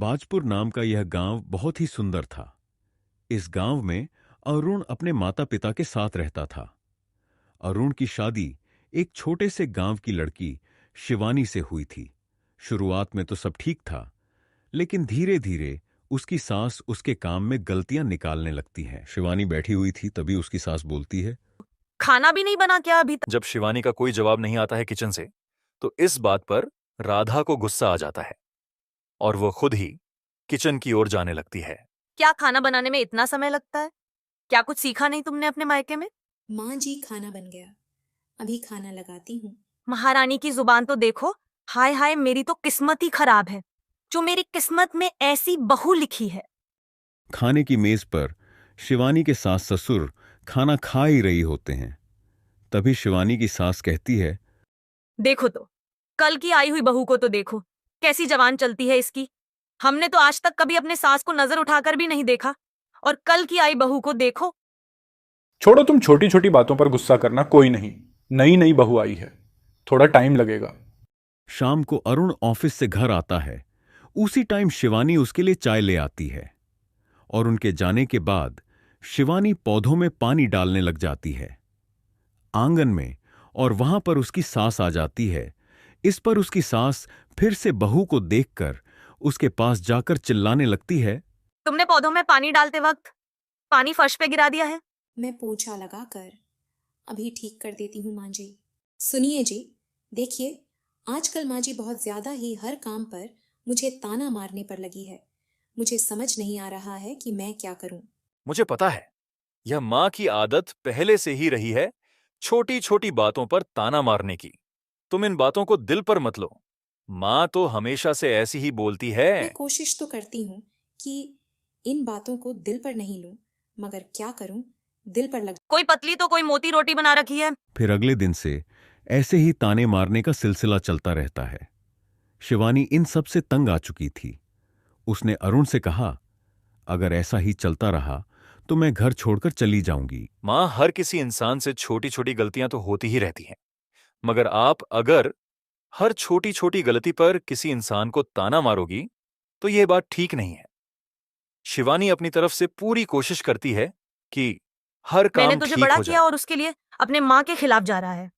बाजपुर नाम का यह गांव बहुत ही सुंदर था। इस गांव में अरुण अपने माता पिता के साथ रहता था। अरुण की शादी एक छोटे से गांव की लड़की शिवानी से हुई थी। शुरुआत में तो सब ठीक था, लेकिन धीरे धीरे उसकी सास उसके काम में गलतियां निकालने लगती है। शिवानी बैठी हुई थी, तभी उसकी सास बोलती है, खाना भी नहीं बना क्या अभी तक? जब शिवानी का कोई जवाब नहीं आता है किचन से, तो इस बात पर राधा को गुस्सा आ जाता है और वो खुद ही किचन की ओर जाने लगती है। क्या खाना बनाने में इतना समय लगता है? क्या कुछ सीखा नहीं तुमने अपने मायके में? माँ जी, खाना बन गया, अभी खाना लगाती हूँ। महारानी की जुबान तो देखो। हाय हाय, मेरी तो किस्मत ही खराब है जो मेरी किस्मत में ऐसी बहू लिखी है। खाने की मेज पर शिवानी के सास ससुर खाना खा ही रही होते हैं। तभी शिवानी की सास कहती है, देखो तो, कल की आई हुई बहू को तो देखो, कैसी जवान चलती है इसकी। हमने तो आज तक कभी अपने सास को नजर उठाकर भी नहीं देखा, और कल की आई बहू को देखो। छोड़ो, तुम छोटी छोटी बातों पर गुस्सा करना, कोई नहीं, नई नई बहू आई है, थोड़ा टाइम लगेगा। शाम को अरुण ऑफिस से घर आता है। उसी टाइम शिवानी उसके लिए चाय ले आती है और उनके जाने के बाद शिवानी पौधों में पानी डालने लग जाती है आंगन में, और वहां पर उसकी सास आ जाती है। इस पर उसकी सास फिर से बहू को देखकर उसके पास जाकर चिल्लाने लगती है, तुमने पौधों में पानी डालते वक्त पानी फर्श पे गिरा दिया है। मैं पोछा लगा कर अभी ठीक कर देती हूँ माँ जी। सुनिए जी, देखिए, आजकल माँ जी बहुत ज्यादा ही हर काम पर मुझे ताना मारने पर लगी है। मुझे समझ नहीं आ रहा है कि मैं क्या करूं। मुझे पता है, यह माँ की आदत पहले से ही रही है, छोटी छोटी बातों पर ताना मारने की। तुम इन बातों को दिल पर मत लो। माँ तो हमेशा से ऐसी ही बोलती है। मैं कोशिश तो करती हूँ कि इन बातों को दिल पर नहीं लूं, मगर क्या करूं, दिल पर लग। कोई पतली तो कोई मोटी रोटी बना रखी है। फिर अगले दिन से ऐसे ही ताने मारने का सिलसिला चलता रहता है। शिवानी इन सब से तंग आ चुकी थी। उसने अरुण से कहा, अगर ऐसा ही चलता रहा तो मैं घर छोड़कर चली जाऊंगी। माँ, हर किसी इंसान से छोटी छोटी गलतियां तो होती ही रहती हैं, मगर आप अगर हर छोटी छोटी गलती पर किसी इंसान को ताना मारोगी तो यह बात ठीक नहीं है। शिवानी अपनी तरफ से पूरी कोशिश करती है कि हर मैंने काम तुझे ठीक बड़ा हो जाए। किया और उसके लिए अपने माँ के खिलाफ जा रहा है।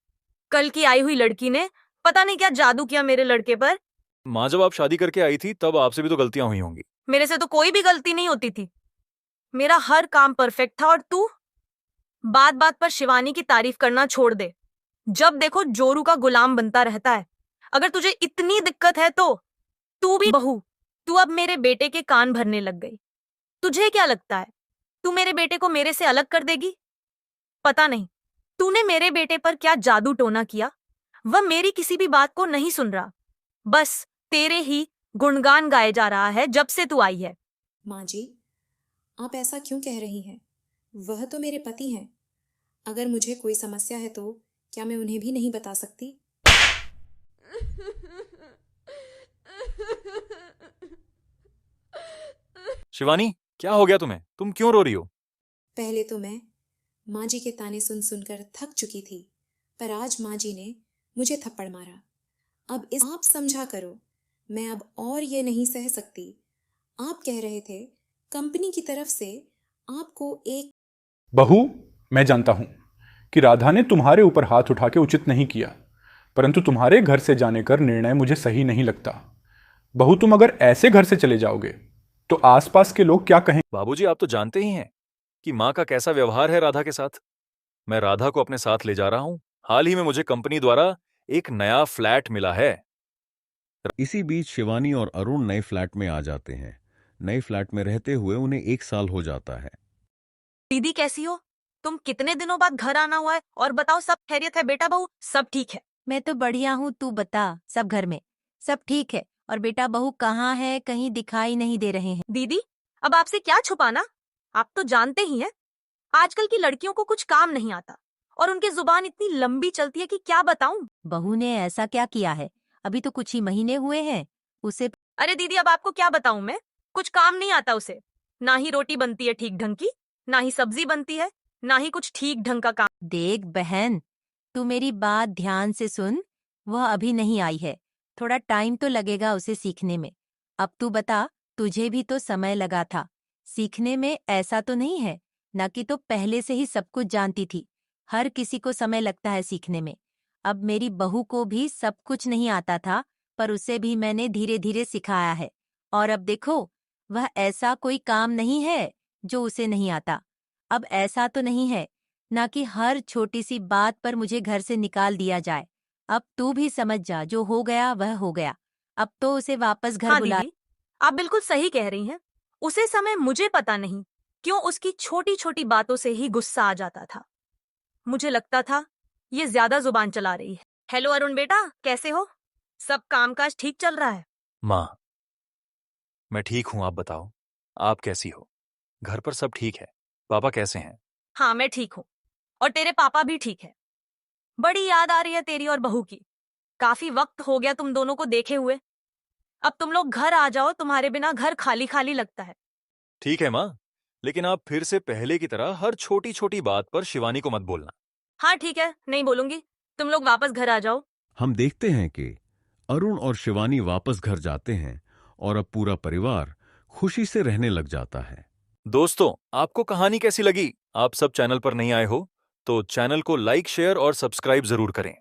कल की आई हुई लड़की ने पता नहीं क्या जादू किया मेरे लड़के पर। माँ, जब आप शादी करके आई थी तब आपसे भी तो गलतियां हुई होंगी। मेरे से तो कोई भी गलती नहीं होती थी। मेरा हर काम परफेक्ट था, और तू बात बात पर शिवानी की तारीफ करना छोड़ दे। जब देखो जोरू का गुलाम बनता रहता है। अगर तुझे इतनी दिक्कत है तो तू भी बहू, तू अब मेरे बेटे के कान भरने लग गई। तुझे क्या लगता है तू मेरे बेटे को मेरे से अलग कर देगी? पता नहीं तूने मेरे बेटे पर क्या जादू टोना किया। वह मेरी किसी भी बात को नहीं सुन रहा, बस तेरे ही गुणगान गाए जा रहा है जब से तू आई है। माँ जी, आप ऐसा क्यों कह रही हैं? वह तो मेरे पति हैं। अगर मुझे कोई समस्या है तो क्या मैं उन्हें भी नहीं बता सकती? शिवानी, क्या हो गया तुम्हें? तुम क्यों रो रही हो? पहले तो मैं माँ जी के ताने सुन सुनकर थक चुकी थी, पर आज माँ जी ने मुझे थप्पड़ मारा। अब इस आप समझा करो, मैं अब और ये नहीं सह सकती। आप कह रहे थे कंपनी की तरफ से आपको एक। बहू, मैं जानता हूं कि राधा ने तुम्हारे ऊपर हाथ उठा के उचित नहीं किया, परंतु तुम्हारे घर से जाने का निर्णय मुझे सही नहीं लगता। बहू, तुम अगर ऐसे घर से चले जाओगे तो आसपास के लोग क्या कहेंगे? बाबूजी, आप तो जानते ही हैं कि माँ का कैसा व्यवहार है राधा के साथ। मैं राधा को अपने साथ ले जा रहा हूं। हाल ही में मुझे कंपनी द्वारा एक नया फ्लैट मिला है। इसी बीच शिवानी और अरुण नए फ्लैट में आ जाते हैं। नए फ्लैट में रहते हुए उन्हें 1 साल हो जाता है। दीदी कैसी हो? तुम कितने दिनों बाद घर आना हुआ है? और बताओ, सब खैरियत है? बेटा बहू सब ठीक है? मैं तो बढ़िया हूँ, तू बता। सब घर में सब ठीक है? और बेटा बहू कहाँ है? कहीं दिखाई नहीं दे रहे हैं। दीदी, अब आपसे क्या छुपाना, आप तो जानते ही हैं आजकल की लड़कियों को कुछ काम नहीं आता, और उनकी जुबान इतनी लंबी चलती है कि क्या बताऊं। बहू ने ऐसा क्या किया है? अभी तो कुछ ही महीने हुए हैं उसे। अरे दीदी, अब आपको क्या बताऊं मैं, कुछ काम नहीं आता उसे। ना ही रोटी बनती है ठीक ढंग की, ना ही सब्जी बनती है, ना ही कुछ ठीक ढंग का काम। देख बहन, तू मेरी बात ध्यान से सुन। वह अभी नहीं आई है, थोड़ा टाइम तो लगेगा उसे सीखने में। अब तू बता, तुझे भी तो समय लगा था सीखने में, ऐसा तो नहीं है ना कि तो पहले से ही सब कुछ जानती थी। हर किसी को समय लगता है सीखने में। अब मेरी बहू को भी सब कुछ नहीं आता था, पर उसे भी मैंने धीरे धीरे सिखाया है। और अब देखो, वह ऐसा कोई काम नहीं है जो उसे नहीं आता। अब ऐसा तो नहीं है ना कि हर छोटी सी बात पर मुझे घर से निकाल दिया जाए। अब तू भी समझ जा, जो हो गया वह हो गया। अब तो उसे वापस घर हाँ बुला। दीदी, आप बिल्कुल सही कह रही हैं। उसे समय मुझे पता नहीं क्यों उसकी छोटी छोटी बातों से ही गुस्सा आ जाता था। मुझे लगता था ये ज्यादा जुबान चला रही है। हेलो अरुण बेटा, कैसे हो? सब कामकाज ठीक चल रहा है? माँ, मैं ठीक हूं, आप बताओ, आप कैसी हो? घर पर सब ठीक है? पापा कैसे हैं? हाँ, मैं ठीक हूँ। और तेरे पापा भी ठीक है। बड़ी याद आ रही है तेरी और बहू की। काफी वक्त हो गया तुम दोनों को देखे हुए। अब तुम लोग घर आ जाओ, तुम्हारे बिना घर खाली खाली लगता है। ठीक है माँ, लेकिन आप फिर से पहले की तरह हर छोटी छोटी बात पर शिवानी को मत बोलना। हाँ ठीक है, नहीं बोलूंगी। तुम लोग वापस घर आ जाओ। हम देखते हैं कि अरुण और शिवानी वापस घर जाते हैं और अब पूरा परिवार खुशी से रहने लग जाता है। दोस्तों, आपको कहानी कैसी लगी? आप सब चैनल पर नहीं आए हो तो चैनल को लाइक, शेयर और सब्सक्राइब जरूर करें।